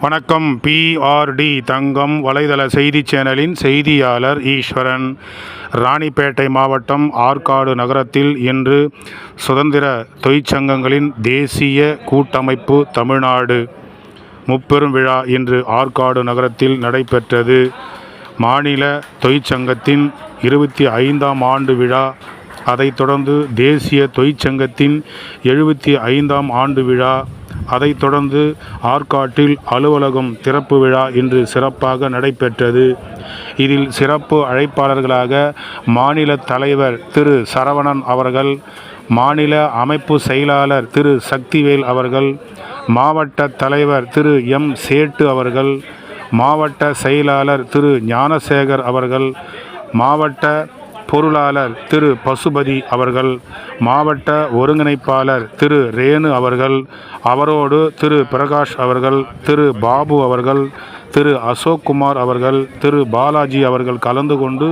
வணக்கம். பிஆர்டி தங்கம் வலைதள செய்தி சேனலின் செய்தியாளர் ஈஸ்வரன். ராணிப்பேட்டை மாவட்டம் ஆற்காடு நகரத்தில் இன்று சுதந்திர தொழிற்சங்கங்களின் தேசிய கூட்டமைப்பு தமிழ்நாடு முப்பெரும் விழா இன்று ஆற்காடு நகரத்தில் நடைபெற்றது. மாநில தொழிற்சங்கத்தின் 25ஆம் ஆண்டு விழா, அதைத் தொடர்ந்து தேசிய தொழிற்சங்கத்தின் 75ஆம் ஆண்டு விழா, அதைத் தொடர்ந்து ஆற்காட்டில் அலுவலகம் திறப்பு விழா இன்று சிறப்பாக நடைபெற்றது. இதில் சிறப்பு அழைப்பாளர்களாக மாநில தலைவர் திரு சரவணன் அவர்கள், மாநில அமைப்பு செயலாளர் திரு சக்திவேல் அவர்கள், மாவட்ட தலைவர் திரு எம் சேட்டு அவர்கள், மாவட்ட செயலாளர் திரு ஞானசேகர் அவர்கள், மாவட்ட பொருளாளர் திரு பசுபதி அவர்கள், மாவட்ட ஒருங்கிணைப்பாளர் திரு ரேணு அவர்கள், அவரோடு திரு பிரகாஷ் அவர்கள், திரு பாபு அவர்கள், திரு அசோக்குமார் அவர்கள், திரு பாலாஜி அவர்கள் கலந்து கொண்டு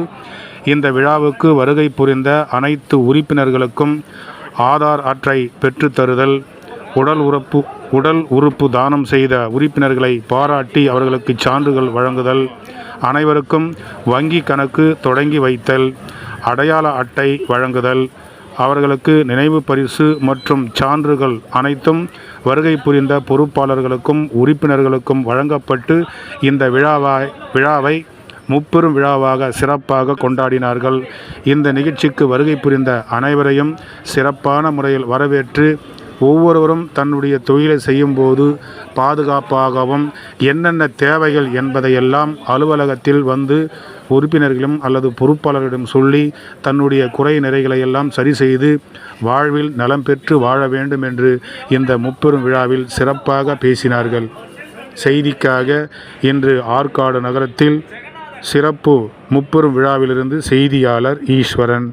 இந்த விழாவுக்கு வருகை புரிந்த அனைத்து உறுப்பினர்களுக்கும் ஆதார் அட்டை பெற்றுத்தருதல், உடல் உறுப்பு தானம் செய்த உறுப்பினர்களை பாராட்டி அவர்களுக்கு சான்றுகள் வழங்குதல், அனைவருக்கும் வங்கி கணக்கு தொடங்கி வைத்தல், அடையாள அட்டை வழங்குதல், அவர்களுக்கு நினைவு பரிசு மற்றும் சான்றுகள் அனைத்தும் வருகை புரிந்த பொறுப்பாளர்களுக்கும் உறுப்பினர்களுக்கும் வழங்கப்பட்டு இந்த விழாவை முப்பெரும் விழாவாக சிறப்பாக கொண்டாடினார்கள். இந்த நிகழ்ச்சிக்கு வருகை புரிந்த அனைவரையும் சிறப்பான முறையில் வரவேற்று ஒவ்வொருவரும் தன்னுடைய தொழிலை செய்யும்போது பாதுகாப்பாகவும் என்னென்ன தேவைகள் என்பதையெல்லாம் அலுவலகத்தில் வந்து உறுப்பினர்களும் அல்லது பொறுப்பாளர்களிடம் சொல்லி தன்னுடைய குறை நிறைகளை எல்லாம் சரி செய்து வாழ்வில் நலம் பெற்று வாழ வேண்டும் என்று இந்த முப்பெரும் விழாவில் சிறப்பாக பேசினார்கள். செய்திக்காக இன்று ஆற்காடு நகரத்தில் சிறப்பு முப்பெரும் விழாவிலிருந்து செய்தியாளர் ஈஸ்வரன்.